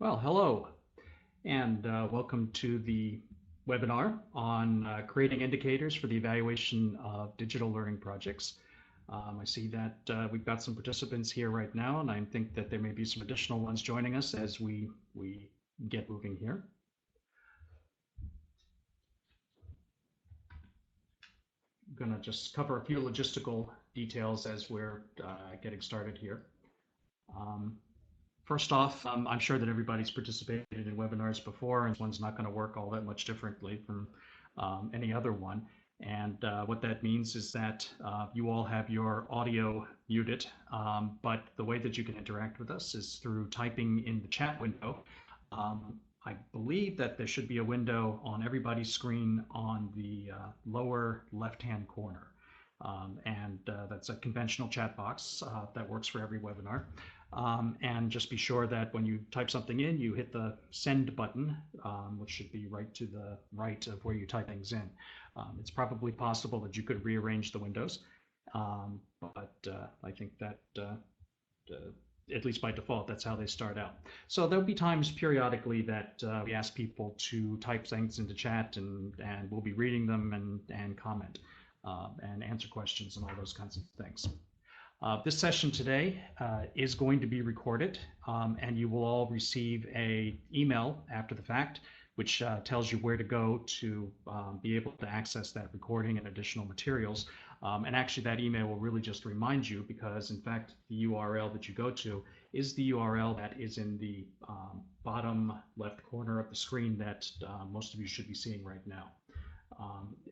Well, hello, and welcome to the webinar on creating indicators for the evaluation of digital learning projects. I see that we've got some participants here right now, and I think that there may be some additional ones joining us as we get moving here. I'm going to just cover a few logistical details as we're getting started here. First off, I'm sure that everybody's participated in webinars before, and this one's not going to work all that much differently from any other one. And what that means is that you all have your audio muted, but the way that you can interact with us is through typing in the chat window. I believe that there should be a window on everybody's screen on the lower left-hand corner. That's a conventional chat box that works for every webinar. And just be sure that when you type something in, you hit the send button, which should be right to the right of where you type things in. It's probably possible that you could rearrange the windows, but I think that at least by default, that's how they start out. So there'll be times periodically that we ask people to type things into chat, and we'll be reading them and comment and answer questions and all those kinds of things. This session today is going to be recorded, and you will all receive an email after the fact, which tells you where to go to be able to access that recording and additional materials. And actually, that email will really just remind you, because in fact, the URL that you go to is the URL that is in the bottom left corner of the screen that most of you should be seeing right now.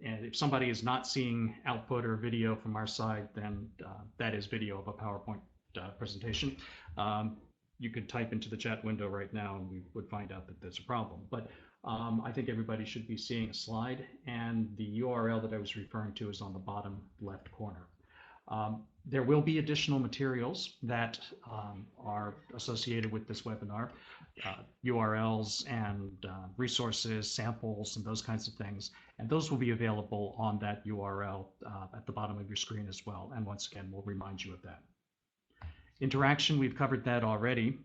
And if somebody is not seeing output or video from our side, then that is video of a PowerPoint presentation. You could type into the chat window right now and we would find out that there's a problem. But I think everybody should be seeing a slide, and the URL that I was referring to is on the bottom left corner. There will be additional materials that are associated with this webinar, URLs and resources, samples, and those kinds of things. And those will be available on that URL at the bottom of your screen as well. And once again, we'll remind you of that. Interaction, we've covered that already.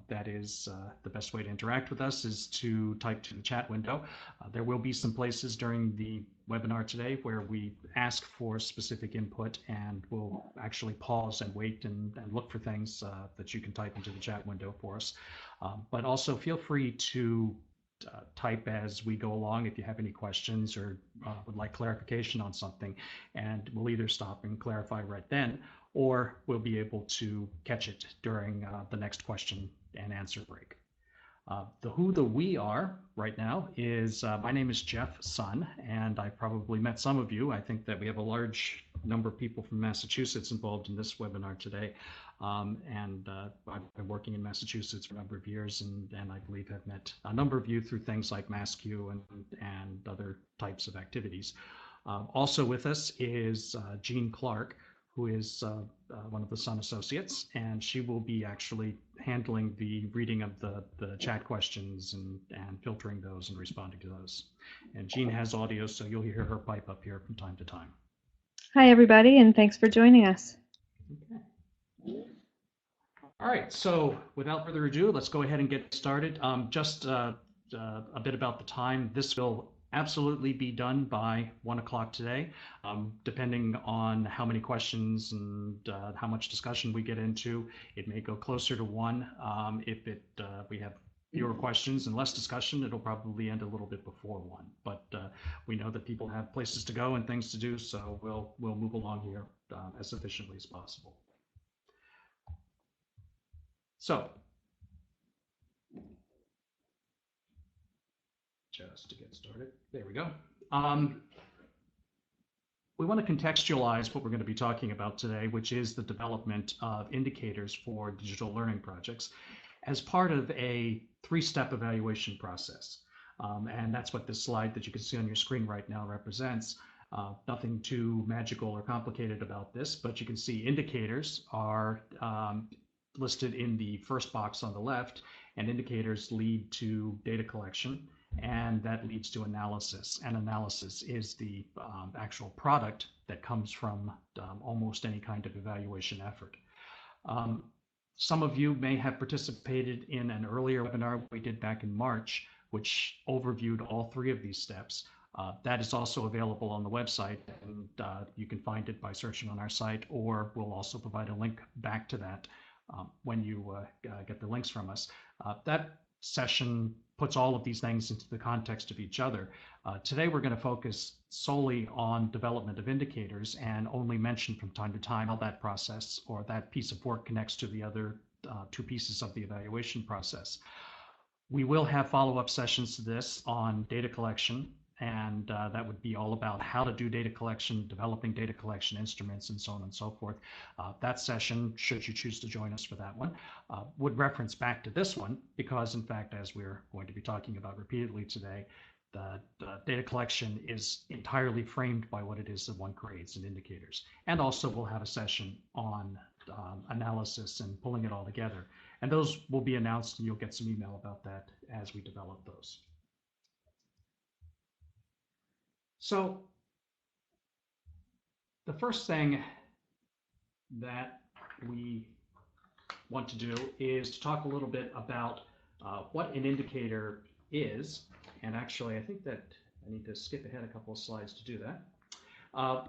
That is the best way to interact with us is to type to the chat window. There will be some places during the webinar today where we ask for specific input, and we'll actually pause and wait and look for things that you can type into the chat window for us. But also feel free to type as we go along if you have any questions or would like clarification on something, and we'll either stop and clarify right then, or we'll be able to catch it during the next question and answer break. The who the we are right now is, my name is Jeff Sun, and I've probably met some of you. I think that we have a large number of people from Massachusetts involved in this webinar today. I've been working in Massachusetts for a number of years, and I believe have met a number of you through things like MassQ and other types of activities. Also with us is Jean Clark, who is one of the Sun Associates, and she will be actually handling the reading of the chat questions and filtering those and responding to those. And Jean has audio, so you'll hear her pipe up here from time to time. Hi, everybody, and thanks for joining us. Okay. All right, so without further ado, let's go ahead and get started. Just a bit about the time. This will absolutely be done by 1 o'clock today, depending on how many questions and how much discussion we get into. It may go closer to 1. If we have fewer questions and less discussion, it'll probably end a little bit before 1. But we know that people have places to go and things to do, so we'll move along here as efficiently as possible. So, just to get started, there we go. We want to contextualize what we're going to be talking about today, which is the development of indicators for digital learning projects as part of a 3-step evaluation process. And that's what this slide that you can see on your screen right now represents. Nothing too magical or complicated about this, but you can see indicators are listed in the first box on the left, and indicators lead to data collection, and that leads to analysis. And analysis is the actual product that comes from almost any kind of evaluation effort. Some of you may have participated in an earlier webinar we did back in March, which overviewed all three of these steps. That is also available on the website, and you can find it by searching on our site, or we'll also provide a link back to that when you get the links from us. That session puts all of these things into the context of each other. Today, we're going to focus solely on development of indicators and only mention from time to time how that process or that piece of work connects to the other two pieces of the evaluation process. We will have follow-up sessions to this on data collection, and that would be all about how to do data collection, developing data collection instruments, and so on and so forth. That session, should you choose to join us for that one, would reference back to this one because, in fact, as we're going to be talking about repeatedly today, the data collection is entirely framed by what it is that one creates in indicators. And also we'll have a session on analysis and pulling it all together. And those will be announced, and you'll get some email about that as we develop those. So the first thing that we want to do is to talk a little bit about what an indicator is. And actually, I think that I need to skip ahead a couple of slides to do that.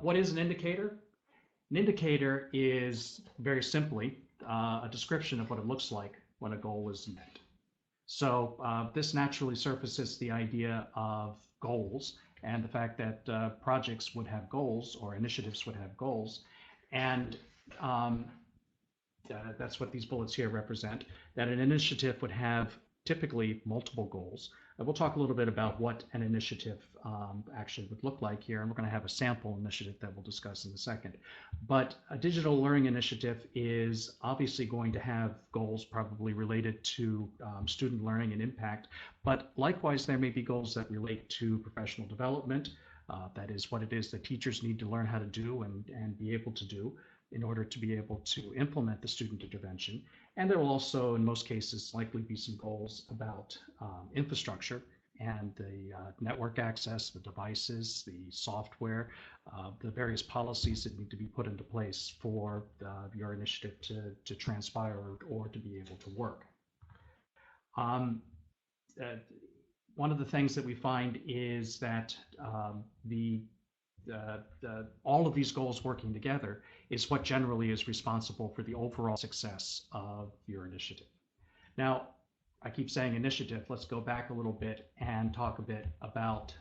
What is an indicator? An indicator is very simply a description of what it looks like when a goal is met. So this naturally surfaces the idea of goals and the fact that projects would have goals or initiatives would have goals. And that's what these bullets here represent, that an initiative would have typically multiple goals. And we'll talk a little bit about what an initiative actually would look like here, and we're going to have a sample initiative that we'll discuss in a second. But a digital learning initiative is obviously going to have goals probably related to student learning and impact, but likewise there may be goals that relate to professional development. That is what it is that teachers need to learn how to do and be able to do in order to be able to implement the student intervention. And there will also, in most cases, likely be some goals about infrastructure and the network access, the devices, the software, the various policies that need to be put into place for your initiative to transpire or to be able to work. One of the things that we find is that all of these goals working together is what generally is responsible for the overall success of your initiative. Now, I keep saying initiative. Let's go back a little bit and talk a bit about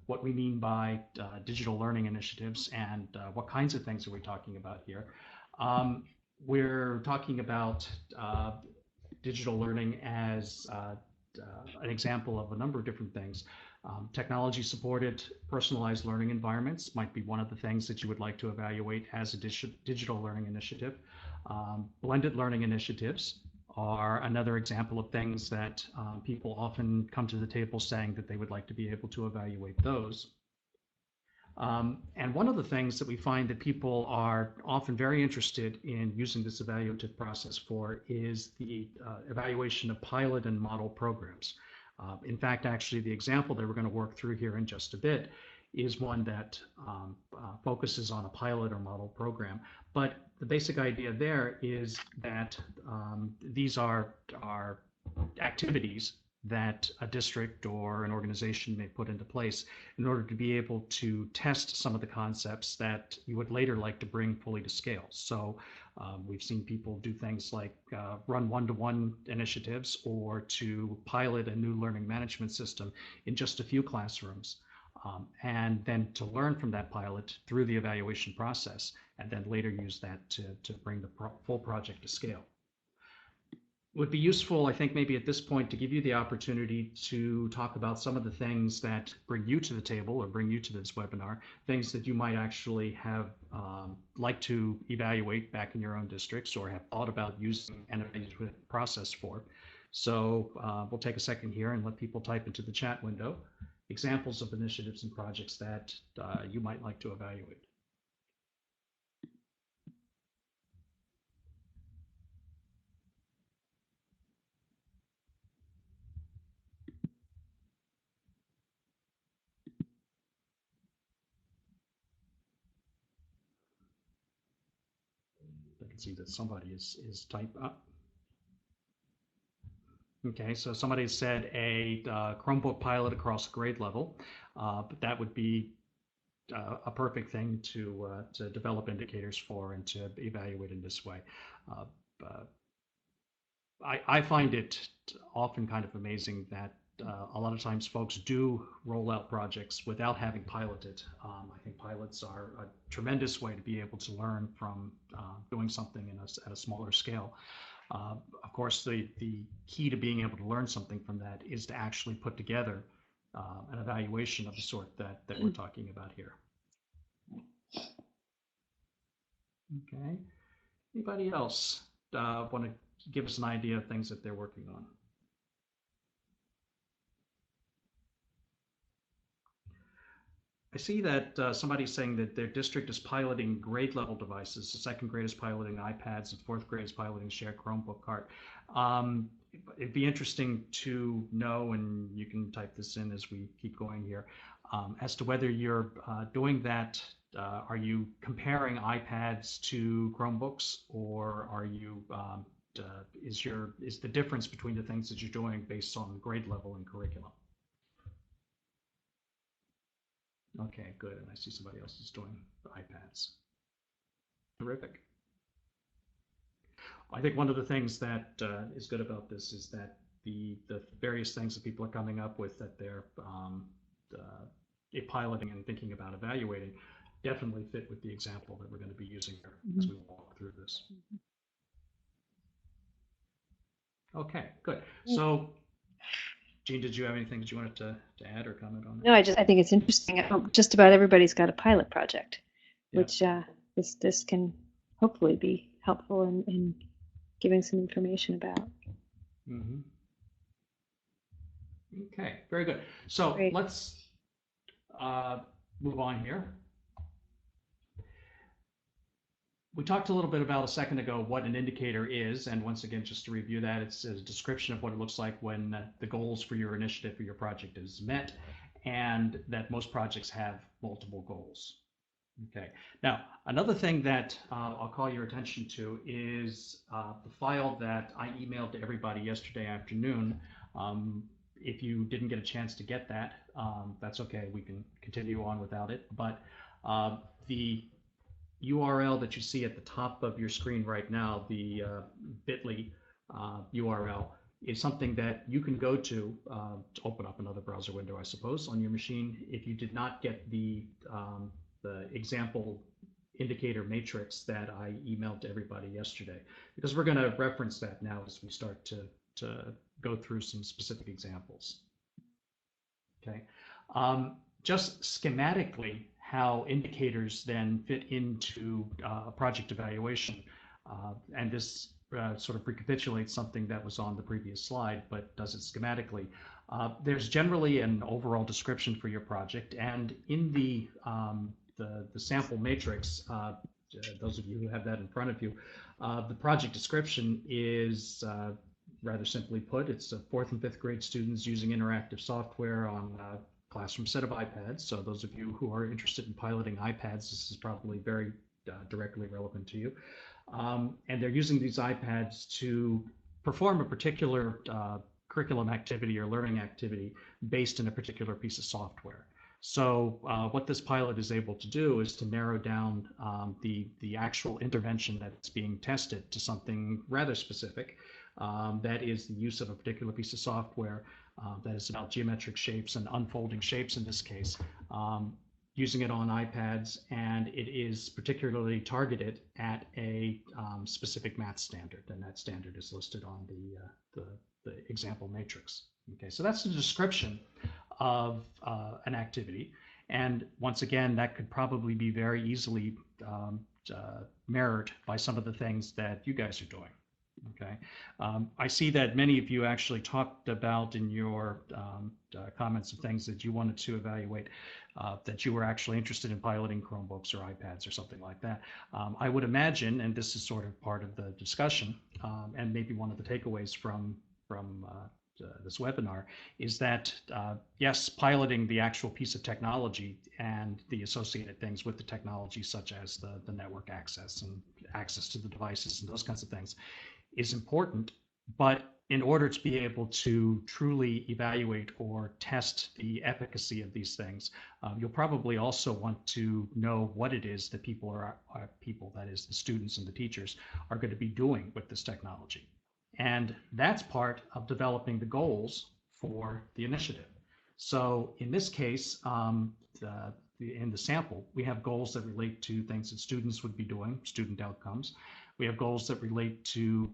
what we mean by digital learning initiatives and what kinds of things are we talking about here. We're talking about digital learning as an example of a number of different things. Technology-supported personalized learning environments might be one of the things that you would like to evaluate as a digital learning initiative. Blended learning initiatives are another example of things that people often come to the table saying that they would like to be able to evaluate those. And one of the things that we find that people are often very interested in using this evaluative process for is the evaluation of pilot and model programs. In fact, actually, the example that we're going to work through here in just a bit is one that focuses on a pilot or model program. But the basic idea there is that these are activities that a district or an organization may put into place in order to be able to test some of the concepts that you would later like to bring fully to scale. So we've seen people do things like run one-to-one initiatives or to pilot a new learning management system in just a few classrooms, and then to learn from that pilot through the evaluation process, and then later use that to bring the full project to scale. It would be useful, I think, maybe at this point to give you the opportunity to talk about some of the things that bring you to the table or bring you to this webinar, things that you might actually have liked to evaluate back in your own districts or have thought about using an evaluative process for. So we'll take a second here and let people type into the chat window examples of initiatives and projects that you might like to evaluate. I can see that somebody is type up. Okay, so somebody said a Chromebook pilot across grade level, but that would be a perfect thing to develop indicators for and to evaluate in this way. Uh, uh, I find it often kind of amazing that a lot of times folks do roll out projects without having piloted. I think pilots are a tremendous way to be able to learn from doing something at a smaller scale. Of course, the key to being able to learn something from that is to actually put together an evaluation of the sort that we're talking about here. Okay. Anybody else want to give us an idea of things that they're working on? I see that somebody's saying that their district is piloting grade level devices. The second grade is piloting iPads, and fourth grade is piloting shared Chromebook cart. It'd be interesting to know, and you can type this in as we keep going here, as to whether you're doing that. Are you comparing iPads to Chromebooks, or are you is the difference between the things that you're doing based on grade level and curriculum? Okay, good. And I see somebody else is doing the iPads. Terrific. I think one of the things that is good about this is that the various things that people are coming up with that they're piloting and thinking about evaluating definitely fit with the example that we're going to be using here as we walk through this. Okay, good. So, Jean, did you have anything that you wanted to add or comment on that? No, I think it's interesting. Just about everybody's got a pilot project, which this can hopefully be helpful in giving some information about. Mm-hmm. Okay, very good. So Great. Let's move on here. We talked a little bit about a second ago what an indicator is, and once again, just to review that, it's a description of what it looks like when the goals for your initiative or your project is met, and that most projects have multiple goals. Okay. Now, another thing that I'll call your attention to is the file that I emailed to everybody yesterday afternoon. If you didn't get a chance to get that, that's okay. We can continue on without it. But the URL that you see at the top of your screen right now, the bit.ly URL, is something that you can go to open up another browser window, I suppose, on your machine. If you did not get the example indicator matrix that I emailed to everybody yesterday, because we're going to reference that now as we start to go through some specific examples. Okay, just schematically, how indicators then fit into a project evaluation, and this sort of recapitulates something that was on the previous slide, but does it schematically. There's generally an overall description for your project, and in the sample matrix, those of you who have that in front of you, the project description is rather simply put, it's fourth and fifth grade students using interactive software on a classroom set of iPads. So those of you who are interested in piloting iPads, this is probably very directly relevant to you. And they're using these iPads to perform a particular curriculum activity or learning activity based in a particular piece of software. So what this pilot is able to do is to narrow down the actual intervention that's being tested to something rather specific. That is the use of a particular piece of software that is about geometric shapes and unfolding shapes in this case, using it on iPads, and it is particularly targeted at a specific math standard, and that standard is listed on the example matrix. Okay, so that's the description of an activity, and once again, that could probably be very easily mirrored by some of the things that you guys are doing. Okay, I see that many of you actually talked about in your comments of things that you wanted to evaluate, that you were actually interested in piloting Chromebooks or iPads or something like that. I would imagine, and this is sort of part of the discussion, and maybe one of the takeaways from this webinar is that, yes, piloting the actual piece of technology and the associated things with the technology, such as the network access and access to the devices and those kinds of things, is important. But in order to be able to truly evaluate or test the efficacy of these things, you'll probably also want to know what it is that people, that is the students and the teachers, are going to be doing with this technology. And that's part of developing the goals for the initiative. So in this case, in the sample, we have goals that relate to things that students would be doing, student outcomes. We have goals that relate to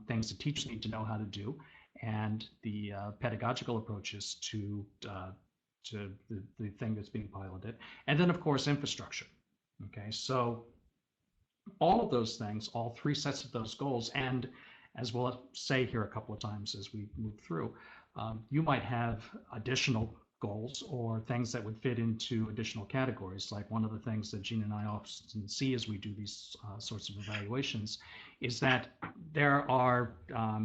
things that teachers need to know how to do, and the pedagogical approaches to the thing that's being piloted. And then, of course, infrastructure. Okay, so all of those things, all three sets of those goals, and as we'll say here a couple of times as we move through, you might have additional goals or things that would fit into additional categories. Like one of the things that Gina and I often see as we do these sorts of evaluations is that there are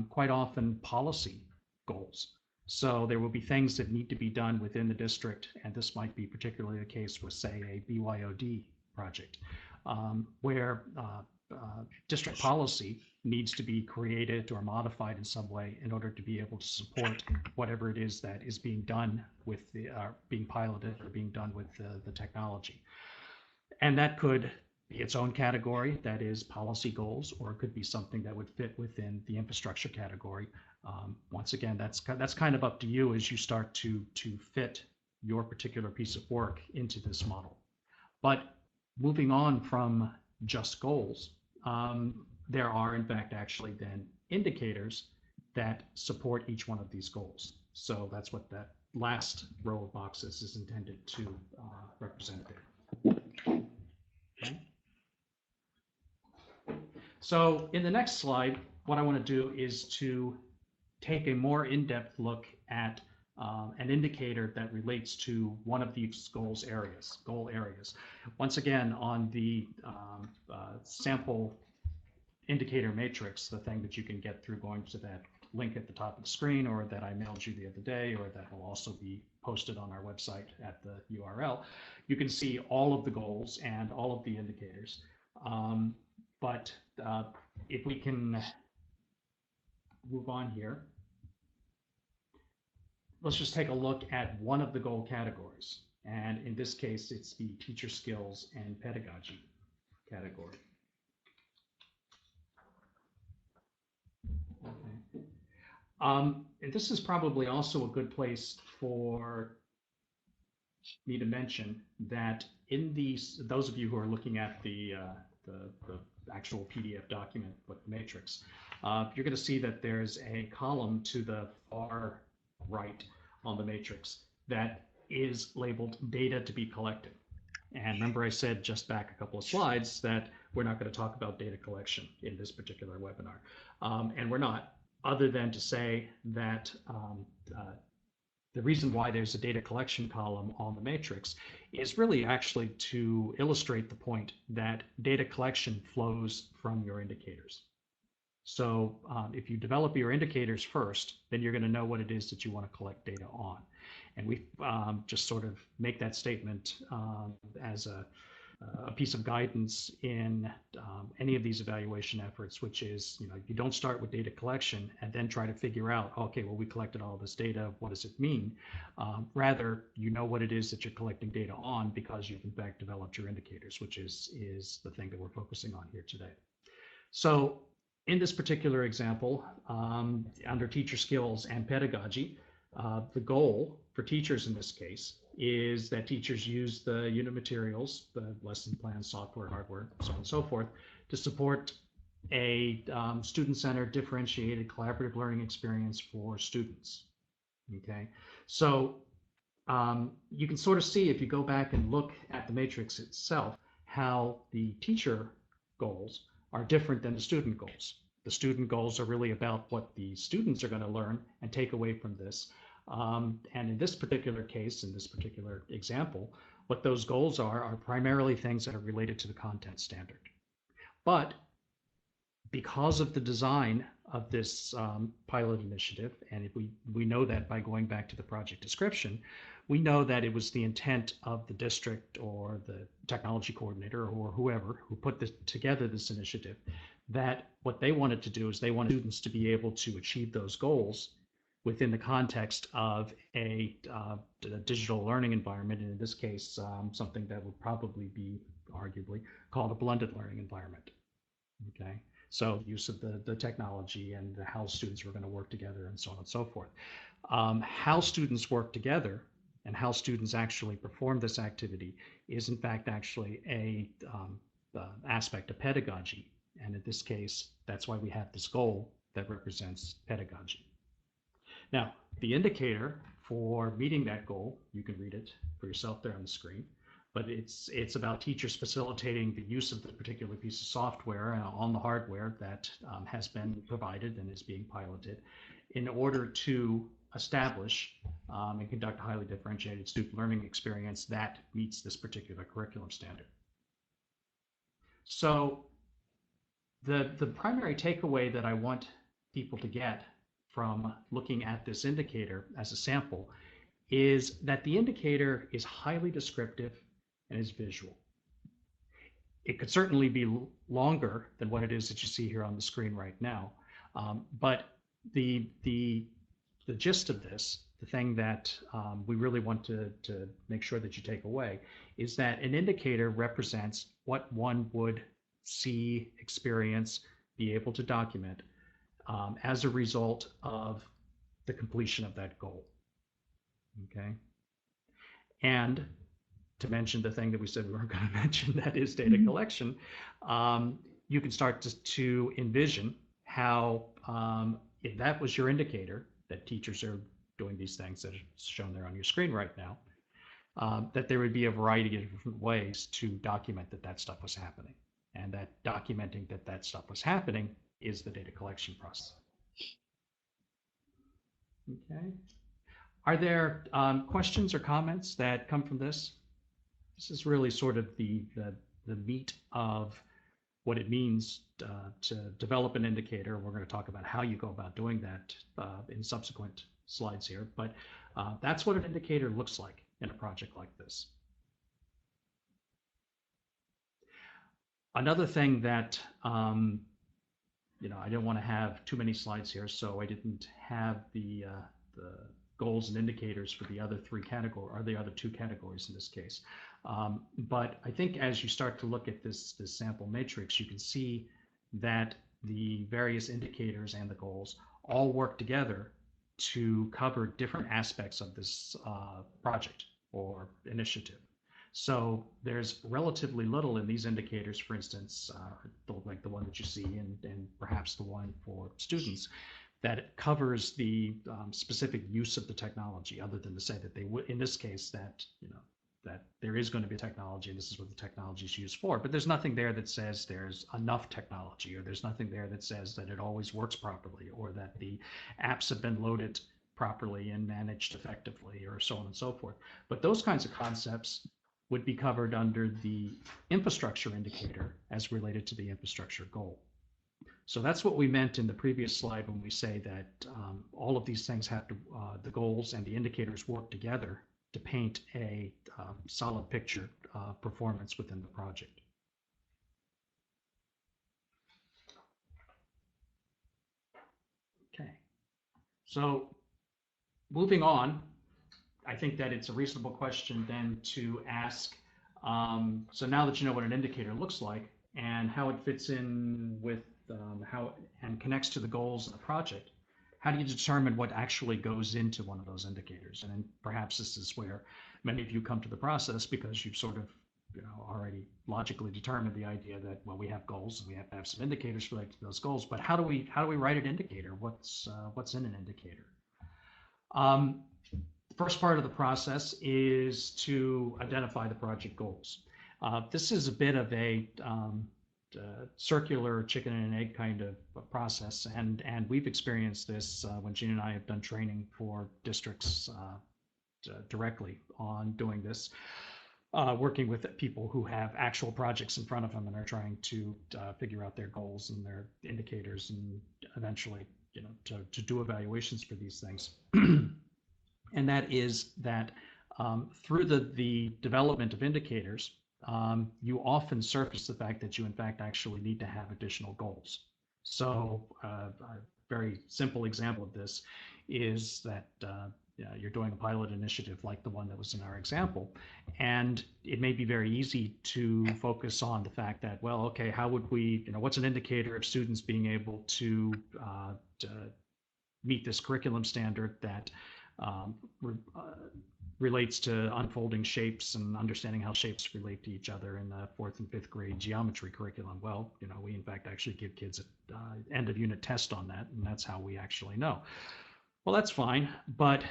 quite often policy goals. So there will be things that need to be done within the district, and this might be particularly the case with, say, a BYOD project, where district policy needs to be created or modified in some way in order to be able to support whatever it is that is being done with the being piloted or being done with the technology. And that could be its own category, that is policy goals, or it could be something that would fit within the infrastructure category. Once again, that's kind of up to you as you start to fit your particular piece of work into this model. But moving on from just goals, there are in fact actually then indicators that support each one of these goals. So that's what that last row of boxes is intended to represent there. Okay. So in the next slide, what I want to do is to take a more in-depth look at an indicator that relates to one of these goal areas. Once again, on the sample indicator matrix, the thing that you can get through going to that link at the top of the screen, or that I mailed you the other day, or that will also be posted on our website at the URL, you can see all of the goals and all of the indicators. But if we can move on here, let's just take a look at one of the goal categories. And in this case, it's the teacher skills and pedagogy category. Okay. And this is probably also a good place for me to mention that in those of you who are looking at the actual PDF document with the matrix, you're going to see that there's a column to the far right on the matrix that is labeled data to be collected. And remember I said just back a couple of slides that we're not going to talk about data collection in this particular webinar. And we're not, other than to say that the reason why there's a data collection column on the matrix is really actually to illustrate the point that data collection flows from your indicators. So if you develop your indicators first, then you're going to know what it is that you want to collect data on. And we just sort of make that statement as a piece of guidance in any of these evaluation efforts, which is, you don't start with data collection and then try to figure out, okay, well, we collected all this data, what does it mean? Rather, you know what it is that you're collecting data on because you've in fact developed your indicators, which is the thing that we're focusing on here today. So in this particular example, under teacher skills and pedagogy, the goal for teachers in this case is that teachers use the unit materials, the lesson plans, software, hardware, so on and so forth, to support a student-centered, differentiated, collaborative learning experience for students. Okay, so you can sort of see, if you go back and look at the matrix itself, how the teacher goals are different than the student goals. The student goals are really about what the students are going to learn and take away from this. And in this particular case, in this particular example, what those goals are primarily things that are related to the content standard. But because of the design of this pilot initiative, and if we know that by going back to the project description, we know that it was the intent of the district or the technology coordinator or whoever who put together this initiative, that what they wanted to do is they wanted students to be able to achieve those goals within the context of a digital learning environment, and in this case, something that would probably be arguably called a blended learning environment. Okay, so use of the technology and how students were going to work together and so on and so forth. How students work together and how students actually perform this activity is in fact actually a aspect of pedagogy. And in this case, that's why we have this goal that represents pedagogy. Now, the indicator for meeting that goal, you can read it for yourself there on the screen, but it's about teachers facilitating the use of the particular piece of software on the hardware that has been provided and is being piloted in order to establish and conduct a highly differentiated student learning experience that meets this particular curriculum standard. So the primary takeaway that I want people to get from looking at this indicator as a sample is that the indicator is highly descriptive and is visual. It could certainly be longer than what it is that you see here on the screen right now, but the gist of this, the thing that we really want to make sure that you take away, is that an indicator represents what one would see, experience, be able to document as a result of the completion of that goal. Okay. And to mention the thing that we said we weren't going to mention, that is data collection, you can start to envision how, if that was your indicator, that teachers are doing these things that are shown there on your screen right now, that there would be a variety of different ways to document that stuff was happening. And that documenting that stuff was happening is the data collection process. Okay. Are there questions or comments that come from this? This is really sort of the meat of what it means to develop an indicator. We're going to talk about how you go about doing that in subsequent slides here, but that's what an indicator looks like in a project like this. Another thing that I didn't want to have too many slides here, so I didn't have the goals and indicators for the other three categories, or the other two categories in this case. But I think as you start to look at this sample matrix, you can see that the various indicators and the goals all work together to cover different aspects of this project or initiative. So there's relatively little in these indicators, for instance, like the one that you see and perhaps the one for students, that covers the specific use of the technology, other than to say that they would, in this case, that that there is going to be technology and this is what the technology is used for. But there's nothing there that says there's enough technology, or there's nothing there that says that it always works properly, or that the apps have been loaded properly and managed effectively, or so on and so forth. But those kinds of concepts would be covered under the infrastructure indicator as related to the infrastructure goal. So that's what we meant in the previous slide when we say that all of these things have to, the goals and the indicators work together to paint a solid picture of performance within the project. Okay, so moving on, I think that it's a reasonable question then to ask, so now that you know what an indicator looks like and how it fits in with how and connects to the goals of the project, how do you determine what actually goes into one of those indicators? And then perhaps this is where many of you come to the process, because you've sort of already logically determined the idea that, well, we have goals and we have to have some indicators related to those goals, but how do we write an indicator? What's in an indicator? The first part of the process is to identify the project goals. This is a bit of a circular chicken and egg kind of process, and we've experienced this when Jean and I have done training for districts directly on doing this. working with people who have actual projects in front of them and are trying to figure out their goals and their indicators and eventually, to do evaluations for these things. And that is that through the development of indicators, you often surface the fact that you, in fact, actually need to have additional goals. So a very simple example of this is that you're doing a pilot initiative like the one that was in our example, and it may be very easy to focus on the fact that, well, okay, how would we, what's an indicator of students being able to meet this curriculum standard that relates to unfolding shapes and understanding how shapes relate to each other in the 4th and 5th grade geometry curriculum. Well, we in fact actually give kids an end of unit test on that, and that's how we actually know. Well, that's fine, but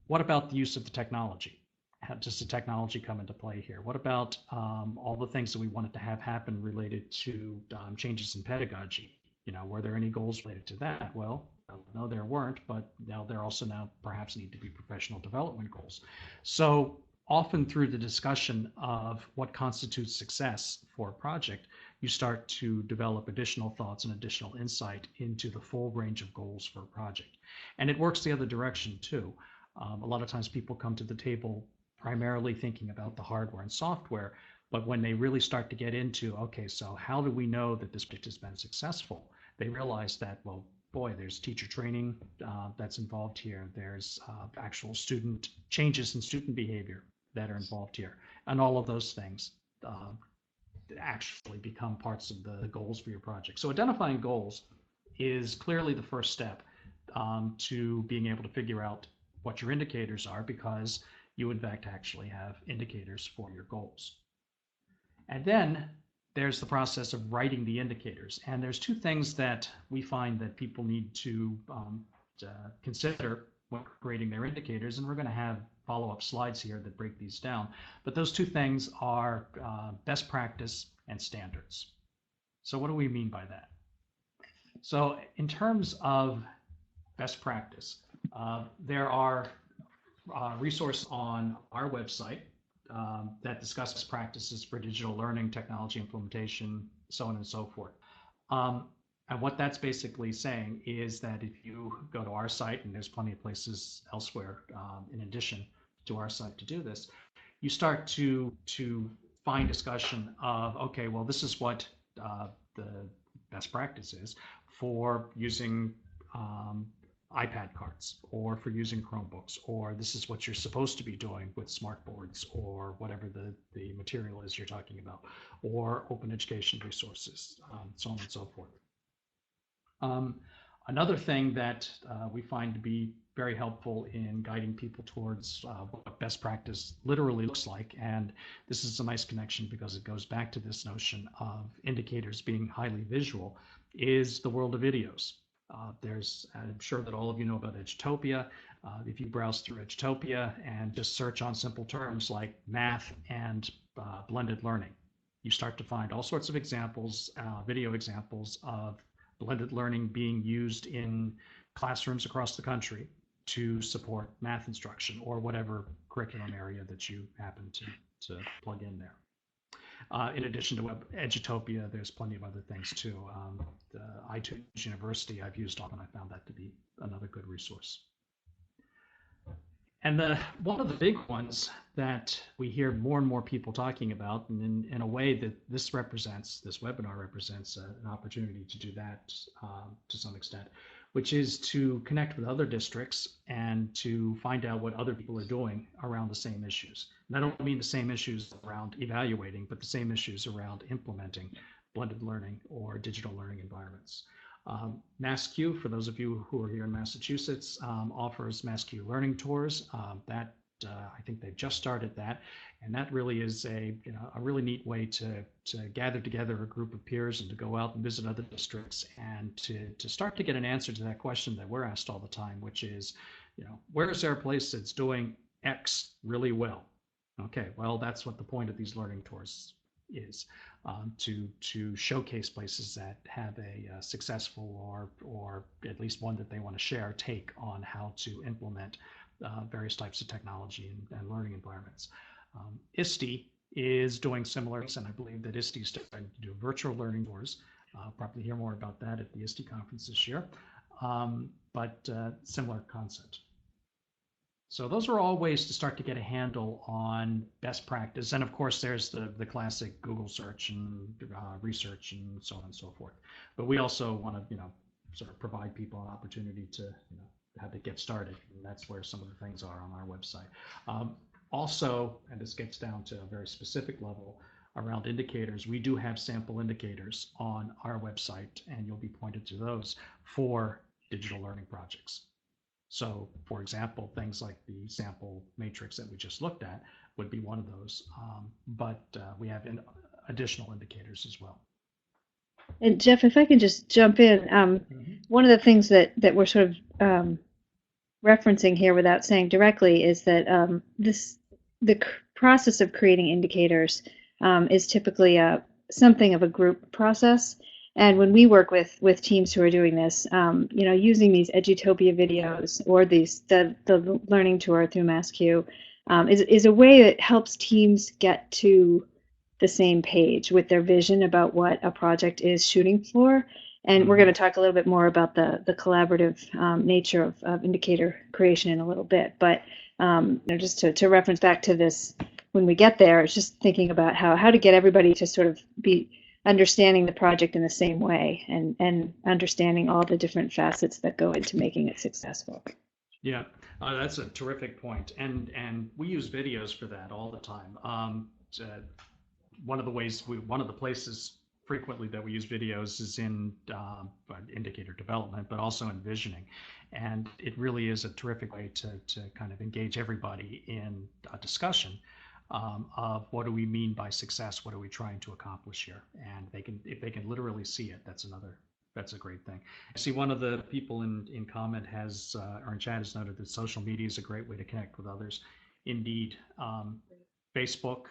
what about the use of the technology? How does the technology come into play here? What about all the things that we wanted to have happen related to changes in pedagogy? Were there any goals related to that? Well, no, there weren't, but now there also now perhaps need to be professional development goals. So often through the discussion of what constitutes success for a project, you start to develop additional thoughts and additional insight into the full range of goals for a project. And it works the other direction too. A lot of times people come to the table primarily thinking about the hardware and software, but when they really start to get into, okay, so how do we know that this project has been successful? They realize that, well, boy, there's teacher training that's involved here. There's actual student changes in student behavior that are involved here. And all of those things actually become parts of the goals for your project. So identifying goals is clearly the first step to being able to figure out what your indicators are, because you in fact actually have indicators for your goals. And then there's the process of writing the indicators. And there's two things that we find that people need to consider when creating their indicators. And we're going to have follow-up slides here that break these down. But those two things are best practice and standards. So what do we mean by that? So in terms of best practice, there are resources on our website that discusses practices for digital learning, technology implementation, so on and so forth. And what that's basically saying is that if you go to our site, and there's plenty of places elsewhere in addition to our site to do this, you start to find discussion of, okay, well, this is what the best practice is for using iPad cards, or for using Chromebooks, or this is what you're supposed to be doing with smartboards, or whatever the material is you're talking about, or open education resources, so on and so forth. Another thing that we find to be very helpful in guiding people towards what best practice literally looks like, and this is a nice connection because it goes back to this notion of indicators being highly visual, is the world of videos. I'm sure that all of you know about Edutopia. If you browse through Edutopia and just search on simple terms like math and blended learning, you start to find all sorts of examples, video examples of blended learning being used in classrooms across the country to support math instruction or whatever curriculum area that you happen to plug in there. In addition to Edutopia, there's plenty of other things too. The iTunes University I've used often. I found that to be another good resource. And one of the big ones that we hear more and more people talking about, and in a way that this webinar represents an opportunity to do that to some extent, which is to connect with other districts and to find out what other people are doing around the same issues. And I don't mean the same issues around evaluating, but the same issues around implementing blended learning or digital learning environments. MassQ, for those of you who are here in Massachusetts, offers MassQ Learning Tours. I think they've just started that, and that really is a really neat way to gather together a group of peers and to go out and visit other districts and to start to get an answer to that question that we're asked all the time, which is, where is there a place that's doing X really well? Okay, well, that's what the point of these learning tours is, to showcase places that have a successful or at least one that they want to share take on how to implement various types of technology and learning environments. ISTE is doing similar, and I believe that ISTE is starting to do virtual learning tours. I'll probably hear more about that at the ISTE conference this year, but similar concept. So those are all ways to start to get a handle on best practice. And of course, there's the classic Google search and research and so on and so forth. But we also want to, sort of provide people an opportunity to, how to get started. And that's where some of the things are on our website. Also, and this gets down to a very specific level around indicators, we do have sample indicators on our website, and you'll be pointed to those for digital learning projects. So, for example, things like the sample matrix that we just looked at would be one of those, but we have additional indicators as well. And Jeff, if I could just jump in, one of the things that we're sort of referencing here without saying directly is that the process of creating indicators is typically something of a group process. And when we work with teams who are doing this, using these Edutopia videos or the learning tour through MassQ is a way that helps teams get to the same page with their vision about what a project is shooting for. And we're going to talk a little bit more about the collaborative nature of indicator creation in a little bit. But just to reference back to this, when we get there, it's just thinking about how to get everybody to sort of be understanding the project in the same way and understanding all the different facets that go into making it successful. Yeah, that's a terrific point. And we use videos for that all the time. One of the places frequently that we use videos is in indicator development, but also in visioning. And it really is a terrific way to kind of engage everybody in a discussion of what do we mean by success? What are we trying to accomplish here? And if they can literally see it, that's a great thing. I see one of the people in comment or in chat has noted that social media is a great way to connect with others. Indeed, Facebook,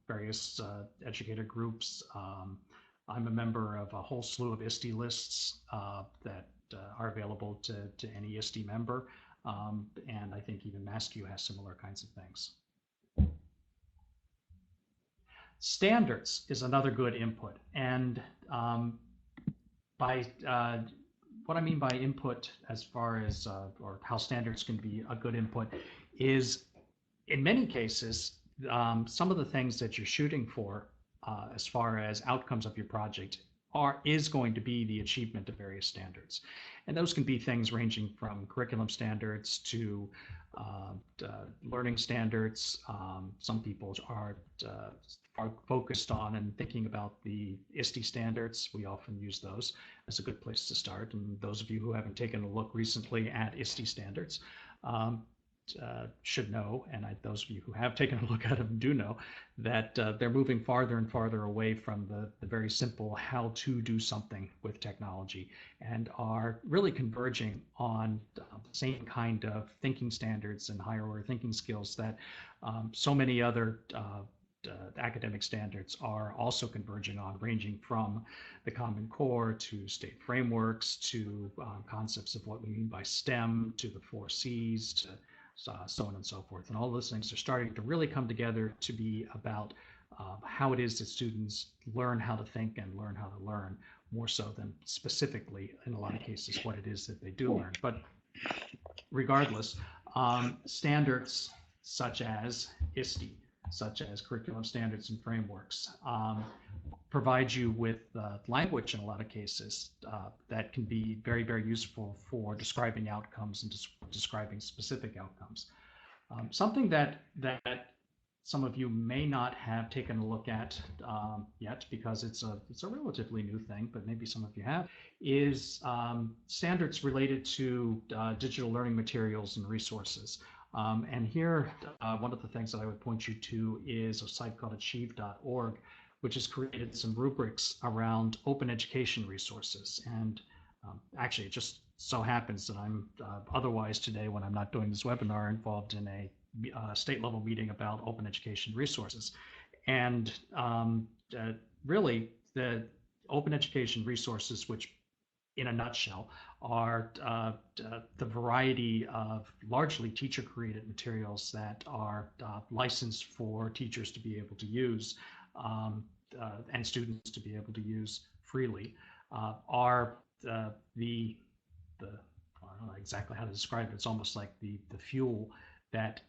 various educator groups. I'm a member of a whole slew of ISTE lists that are available to any ISTE member. And I think even MassQ has similar kinds of things. Standards is another good input. And by what I mean by input as far as or how standards can be a good input is in many cases, some of the things that you're shooting for as far as outcomes of your project is going to be the achievement of various standards. And those can be things ranging from curriculum standards to learning standards. Some people are focused on and thinking about the ISTE standards. We often use those as a good place to start. And those of you who haven't taken a look recently at ISTE standards should know, and those of you who have taken a look at them do know, that they're moving farther and farther away from the very simple how to do something with technology and are really converging on the same kind of thinking standards and higher order thinking skills that so many other academic standards are also converging on, ranging from the Common Core to state frameworks to concepts of what we mean by STEM to the 4 C's to so on and so forth. And all those things are starting to really come together to be about how it is that students learn how to think and learn how to learn, more so than specifically, in a lot of cases, what it is that they do learn. But regardless, standards such as ISTE, such as curriculum standards and frameworks, provide you with language in a lot of cases that can be very, very useful for describing outcomes and describing specific outcomes. Something that some of you may not have taken a look at yet, because it's a relatively new thing, but maybe some of you have, is standards related to digital learning materials and resources. And here, one of the things that I would point you to is a site called achieve.org, which has created some rubrics around open education resources. And actually, it just so happens that I'm otherwise today, when I'm not doing this webinar, involved in a state level meeting about open education resources. And really, the open education resources, which in a nutshell, are the variety of largely teacher-created materials that are licensed for teachers to be able to use and students to be able to use freely. Are the I don't know exactly how to describe it. It's almost like the fuel that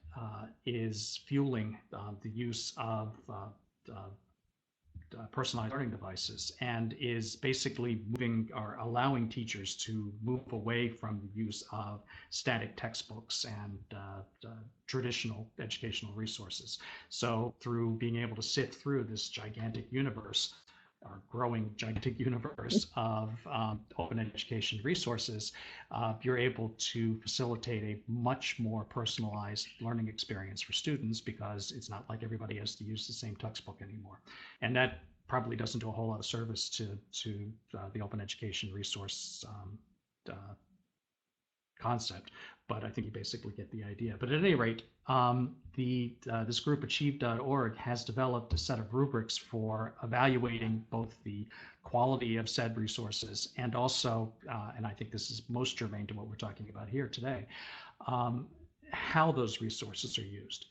is fueling the use of personalized learning devices and is basically moving or allowing teachers to move away from the use of static textbooks and traditional educational resources. So through being able to sift through this gigantic universe or growing gigantic universe of open education resources, you're able to facilitate a much more personalized learning experience for students because it's not like everybody has to use the same textbook anymore. And that probably doesn't do a whole lot of service to the open education resource concept, but I think you basically get the idea. But at any rate, this group, Achieve.org, has developed a set of rubrics for evaluating both the quality of said resources and also, and I think this is most germane to what we're talking about here today, how those resources are used.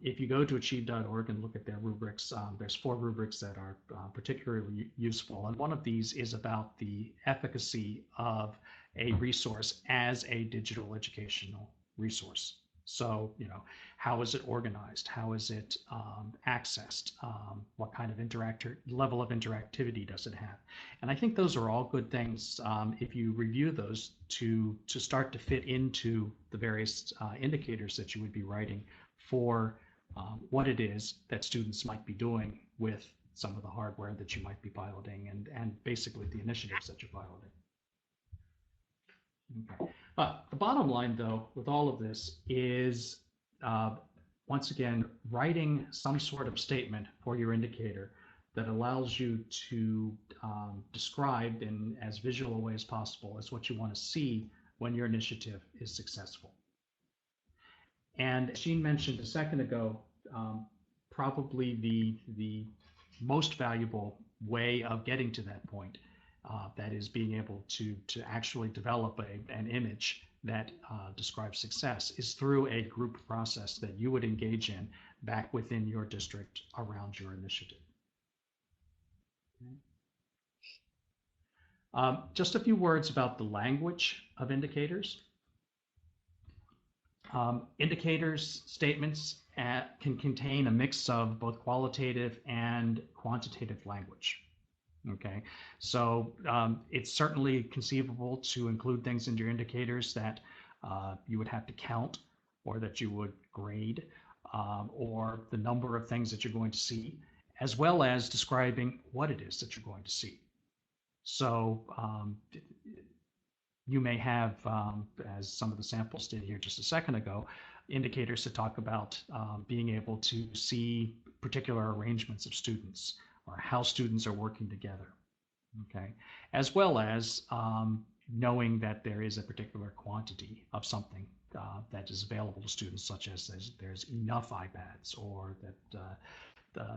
If you go to Achieve.org and look at their rubrics, there's 4 rubrics that are particularly useful. And one of these is about the efficacy of a resource as a digital educational resource. So, how is it organized? How is it accessed? What kind of level of interactivity does it have? And I think those are all good things if you review those to start to fit into the various indicators that you would be writing for what it is that students might be doing with some of the hardware that you might be piloting and basically the initiatives that you're piloting. Okay. The bottom line, though, with all of this is, once again, writing some sort of statement for your indicator that allows you to describe in as visual a way as possible as what you want to see when your initiative is successful. And as Jean mentioned a second ago, probably the most valuable way of getting to that point, that is being able to actually develop an image that describes success, is through a group process that you would engage in back within your district around your initiative. Okay. Just a few words about the language of indicators. Indicators statements can contain a mix of both qualitative and quantitative language. Okay, so it's certainly conceivable to include things in your indicators that you would have to count or that you would grade or the number of things that you're going to see, as well as describing what it is that you're going to see. So you may have, as some of the samples did here just a second ago, indicators that talk about being able to see particular arrangements of students or how students are working together, okay? As well as knowing that there is a particular quantity of something that is available to students, such as there's enough iPads, or that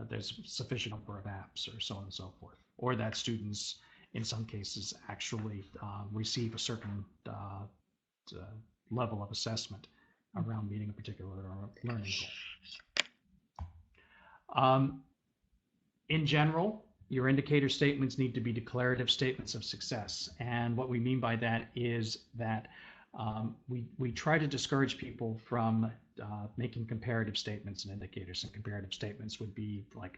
there's sufficient number of apps, or so on and so forth, or that students in some cases actually receive a certain level of assessment around meeting a particular learning goal. In general, your indicator statements need to be declarative statements of success. And what we mean by that is that we try to discourage people from making comparative statements and indicators. And comparative statements would be like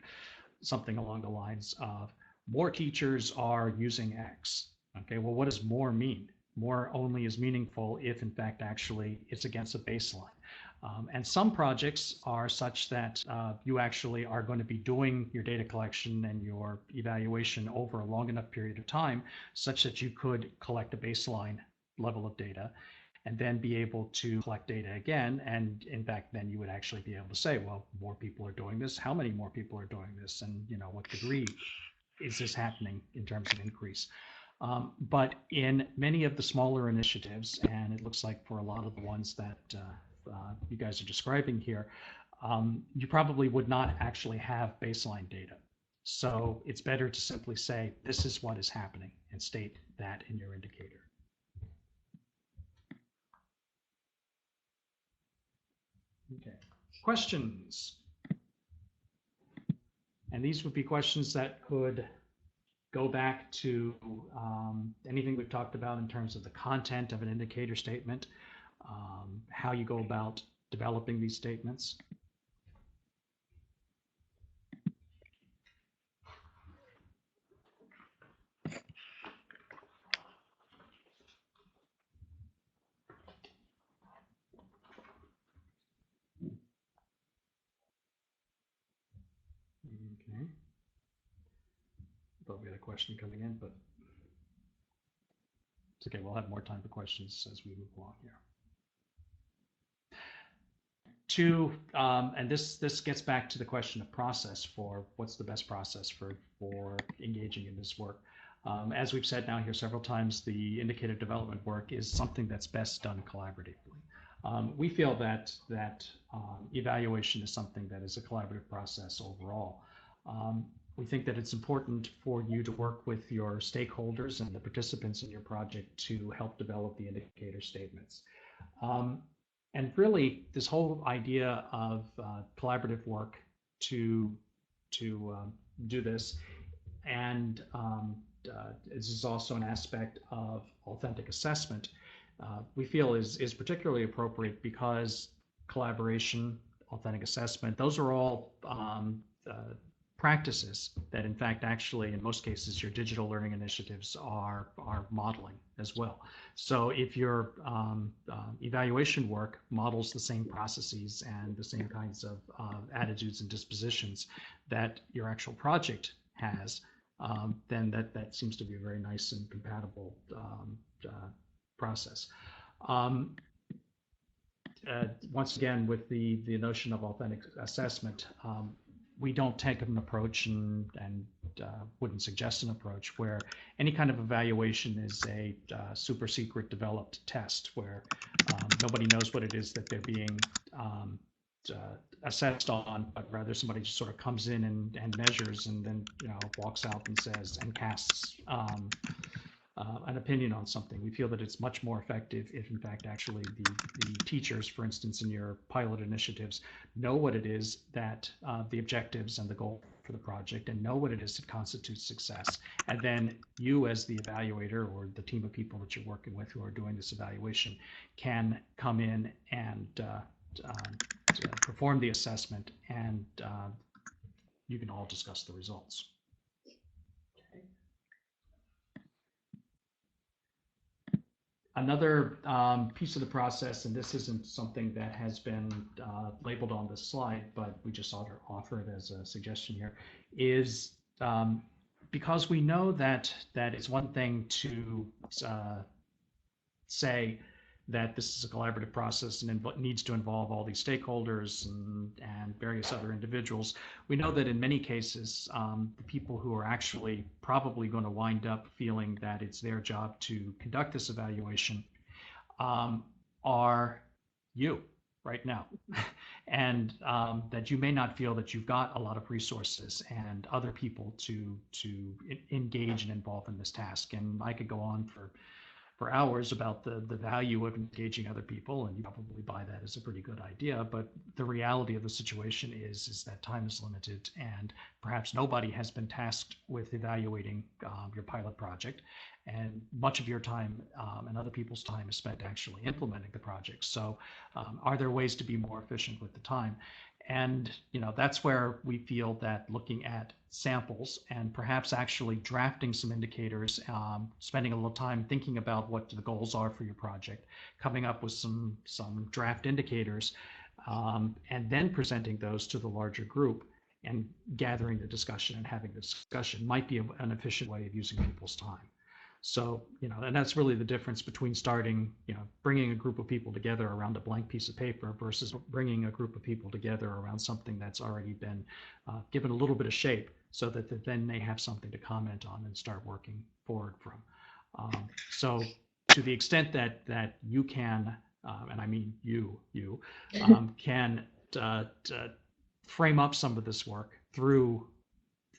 something along the lines of, more teachers are using X. Okay, well, what does more mean? More only is meaningful if, in fact, actually it's against a baseline. And some projects are such that you actually are going to be doing your data collection and your evaluation over a long enough period of time such that you could collect a baseline level of data and then be able to collect data again. And in fact, then you would actually be able to say, well, more people are doing this. How many more people are doing this? And what degree is this happening in terms of increase? But in many of the smaller initiatives, and it looks like for a lot of the ones that you guys are describing here, you probably would not actually have baseline data. So it's better to simply say, this is what is happening, and state that in your indicator. Okay, questions? And these would be questions that could go back to anything we've talked about in terms of the content of an indicator statement, how you go about developing these statements. Okay. Thought we had a question coming in, but it's okay. We'll have more time for questions as we move along here. And this gets back to the question of process for what's the best process for engaging in this work. As we've said now here several times, the indicator development work is something that's best done collaboratively. We feel that evaluation is something that is a collaborative process overall. We think that it's important for you to work with your stakeholders and the participants in your project to help develop the indicator statements. And really, this whole idea of collaborative work to do this, and this is also an aspect of authentic assessment, we feel is particularly appropriate because collaboration, authentic assessment, those are all practices that in fact actually in most cases your digital learning initiatives are modeling as well. So if your evaluation work models the same processes and the same kinds of attitudes and dispositions that your actual project has, then that seems to be a very nice and compatible process. Once again, with the notion of authentic assessment, we don't take an approach and wouldn't suggest an approach where any kind of evaluation is a super secret developed test where nobody knows what it is that they're being assessed on, but rather somebody just sort of comes in and measures and then walks out and says and casts an opinion on something. We feel that it's much more effective if, in fact, actually the teachers, for instance, in your pilot initiatives, know what it is that the objectives and the goal for the project and know what it is that constitutes success. And then you as the evaluator or the team of people that you're working with who are doing this evaluation can come in and perform the assessment, and you can all discuss the results. Another piece of the process, and this isn't something that has been labeled on this slide, but we just offer it as a suggestion here, is because we know that it's one thing to say that this is a collaborative process and needs to involve all these stakeholders and various other individuals. We know that in many cases, the people who are actually probably going to wind up feeling that it's their job to conduct this evaluation are you right now. And that you may not feel that you've got a lot of resources and other people to engage and involve in this task. And I could go on for hours about the value of engaging other people, and you probably buy that as a pretty good idea, but the reality of the situation is that time is limited and perhaps nobody has been tasked with evaluating your pilot project, and much of your time and other people's time is spent actually implementing the project. So are there ways to be more efficient with the time? And that's where we feel that looking at samples and perhaps actually drafting some indicators, spending a little time thinking about what the goals are for your project, coming up with some draft indicators, and then presenting those to the larger group and gathering the discussion and having the discussion might be an efficient way of using people's time. So, and that's really the difference between starting, bringing a group of people together around a blank piece of paper versus bringing a group of people together around something that's already been given a little bit of shape so that then they have something to comment on and start working forward from. So to the extent that you can, and I mean you can frame up some of this work through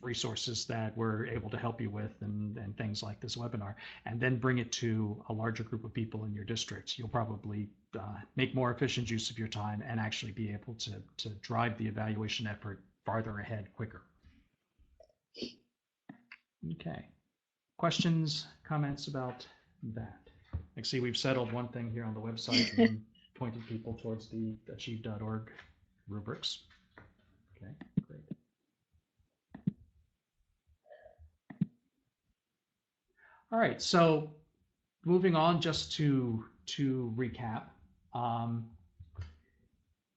resources that we're able to help you with and things like this webinar, and then bring it to a larger group of people in your districts, you'll probably make more efficient use of your time and actually be able to drive the evaluation effort farther ahead quicker. Okay. Questions, comments about that? I see we've settled one thing here on the website and pointed people towards the achieve.org rubrics. Okay, great. All right, so moving on, just to recap,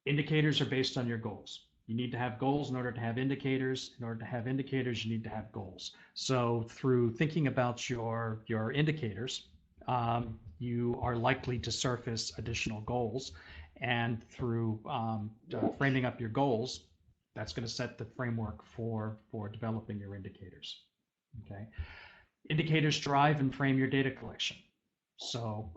indicators are based on your goals. You need to have goals in order to have indicators. In order to have indicators, you need to have goals. So through thinking about your indicators, you are likely to surface additional goals. And through framing up your goals, that's going to set the framework for developing your indicators. Okay. Indicators drive and frame your data collection. So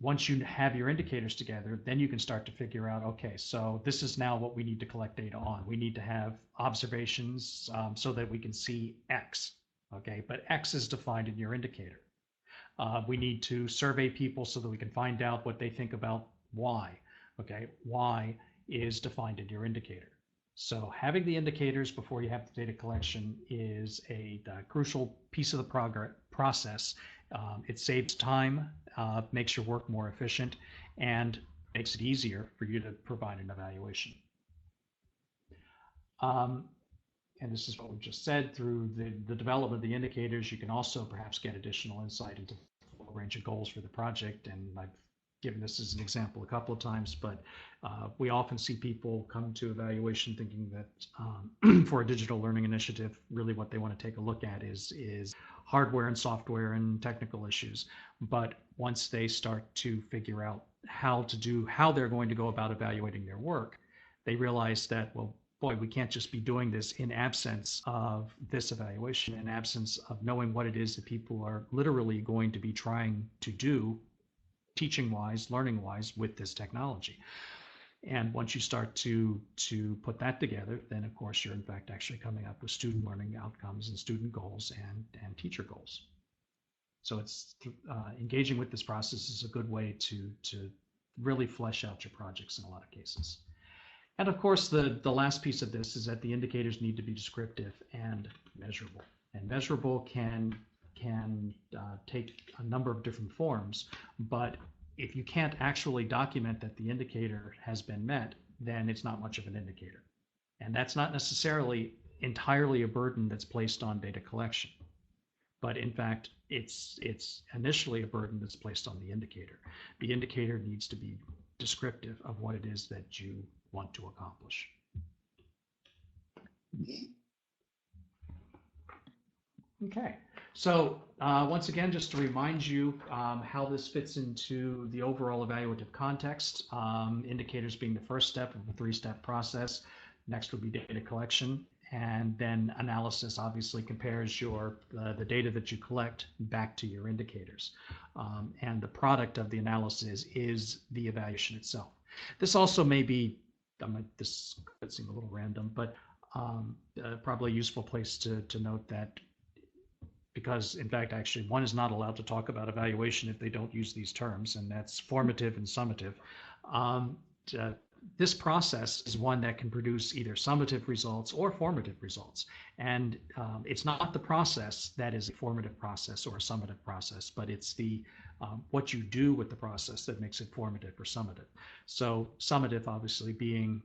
once you have your indicators together, then you can start to figure out, okay, so this is now what we need to collect data on. We need to have observations so that we can see X, okay? But X is defined in your indicator. We need to survey people so that we can find out what they think about Y, okay? Y is defined in your indicator. So having the indicators before you have the data collection is a crucial piece of the process. It saves time, makes your work more efficient, and makes it easier for you to provide an evaluation. And this is what we just said. Through the development of the indicators, you can also perhaps get additional insight into the full range of goals for the project. And I've given this as an example a couple of times, but we often see people come to evaluation thinking that for a digital learning initiative, really what they want to take a look at is hardware and software and technical issues. But once they start to figure out how they're going to go about evaluating their work, they realize that, well, boy, we can't just be doing this in absence of this evaluation, in absence of knowing what it is that people are literally going to be trying to do teaching-wise, learning-wise with this technology. And once you start to put that together, then of course you're in fact actually coming up with student learning outcomes and student goals and teacher goals. So it's engaging with this process is a good way to really flesh out your projects in a lot of cases. And of course, the last piece of this is that the indicators need to be descriptive and measurable. And measurable can take a number of different forms, but if you can't actually document that the indicator has been met, then it's not much of an indicator. And that's not necessarily entirely a burden that's placed on data collection, but in fact, it's initially a burden that's placed on the indicator. The indicator needs to be descriptive of what it is that you want to accomplish. Okay, so once again, just to remind you how this fits into the overall evaluative context, indicators being the first step of a three-step process. Next would be data collection, and then analysis obviously compares the data that you collect back to your indicators. And the product of the analysis is the evaluation itself. This also may be, this could seem a little random, but probably a useful place to note that, because in fact, actually, one is not allowed to talk about evaluation if they don't use these terms, and that's formative and summative. This process is one that can produce either summative results or formative results. And it's not the process that is a formative process or a summative process, but it's what you do with the process that makes it formative or summative. So summative obviously being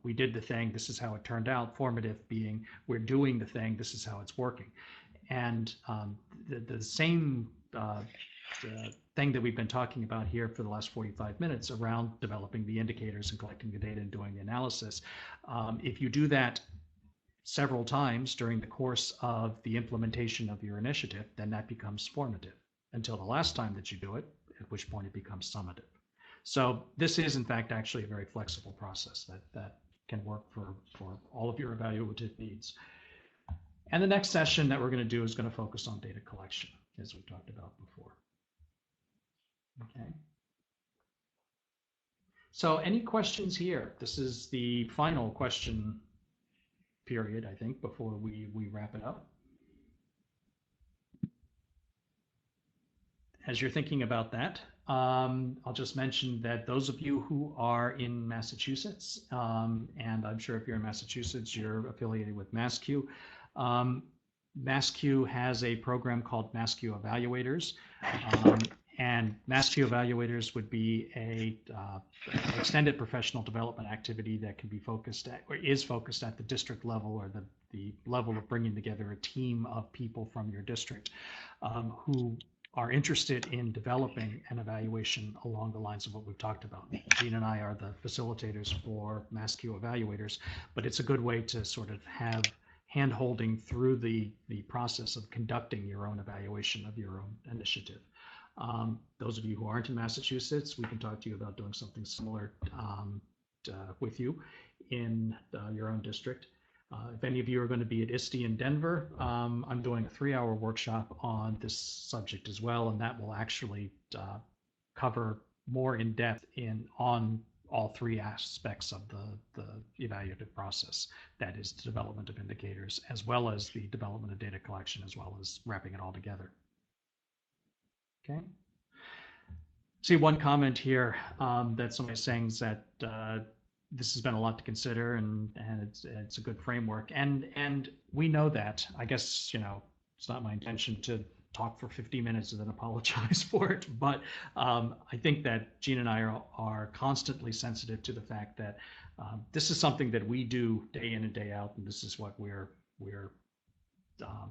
we did the thing, this is how it turned out. Formative being we're doing the thing, this is how it's working. And the same thing that we've been talking about here for the last 45 minutes around developing the indicators and collecting the data and doing the analysis. If you do that several times during the course of the implementation of your initiative, then that becomes formative until the last time that you do it, at which point it becomes summative. So this is in fact actually a very flexible process that can work for all of your evaluative needs. And the next session that we're going to do is going to focus on data collection, as we talked about before. Okay. So any questions here? This is the final question period, I think, before we wrap it up. As you're thinking about that, I'll just mention that those of you who are in Massachusetts, and I'm sure if you're in Massachusetts, you're affiliated with MassQ. MassQ has a program called MassQ Evaluators, and MassQ Evaluators would be a extended professional development activity that can be focused at, or is focused at the district level, or the level of bringing together a team of people from your district who are interested in developing an evaluation along the lines of what we've talked about. Jean and I are the facilitators for MassQ Evaluators, but it's a good way to sort of have hand-holding through the process of conducting your own evaluation of your own initiative. Those of you who aren't in Massachusetts, we can talk to you about doing something similar with you in your own district. If any of you are going to be at ISTE in Denver, I'm doing a 3-hour workshop on this subject as well, and that will actually cover more in depth on all 3 aspects of the evaluative process. That is the development of indicators, as well as the development of data collection, as well as wrapping it all together. Okay. See one comment here that somebody's saying that this has been a lot to consider, and it's a good framework, and we know that. I guess, it's not my intention to talk for 50 minutes and then apologize for it, but I think that Jean and I are constantly sensitive to the fact that this is something that we do day in and day out, and this is what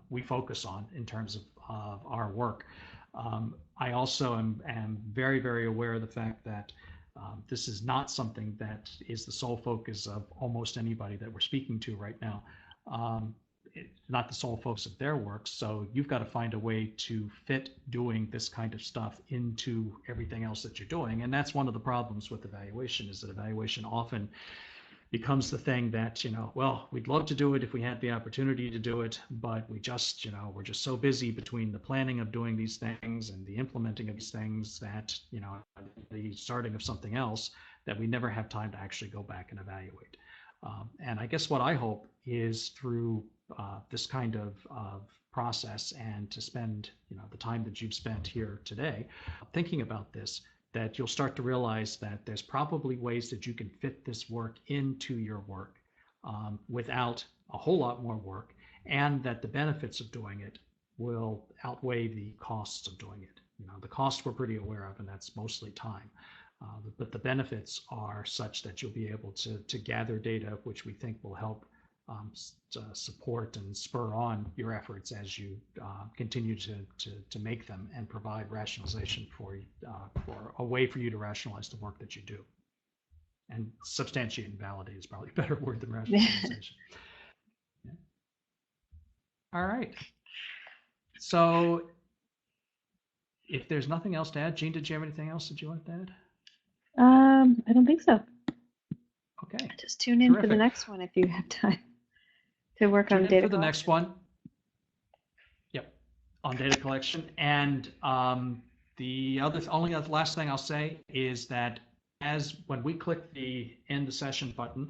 we focus on in terms of our work. I also am very, very aware of the fact that this is not something that is the sole focus of almost anybody that we're speaking to right now. It's not the sole focus of their work, so you've got to find a way to fit doing this kind of stuff into everything else that you're doing. And that's one of the problems with evaluation, is that evaluation often becomes the thing that, well, we'd love to do it if we had the opportunity to do it, but we just, we're just so busy between the planning of doing these things and the implementing of these things that, the starting of something else, that we never have time to actually go back and evaluate. And I guess what I hope is through this kind of process, and to spend, the time that you've spent here today thinking about this, that you'll start to realize that there's probably ways that you can fit this work into your work without a whole lot more work, and that the benefits of doing it will outweigh the costs of doing it. The cost we're pretty aware of, and that's mostly time. But the benefits are such that you'll be able to gather data, which we think will help support and spur on your efforts as you continue to make them, and provide rationalization for a way for you to rationalize the work that you do. And substantiate and validate is probably a better word than rationalization. Yeah. All right. So if there's nothing else to add, Jean, did you have anything else that you wanted to add? I don't think so. Okay. Just tune in Terrific. for the next one if you have time to work on data for the next one. Yep, on data collection. And the last thing I'll say is that when we click the end the session button,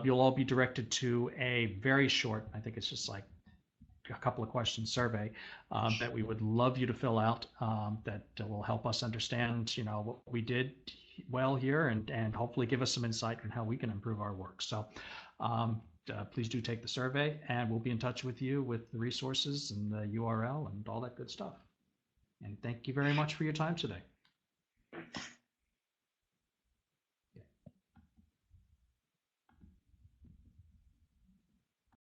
you'll all be directed to a very short, I think it's just like a couple of questions survey that we would love you to fill out, that will help us understand, what we did well here, and hopefully give us some insight on how we can improve our work. So please do take the survey, and we'll be in touch with you with the resources and the URL and all that good stuff. And thank you very much for your time today.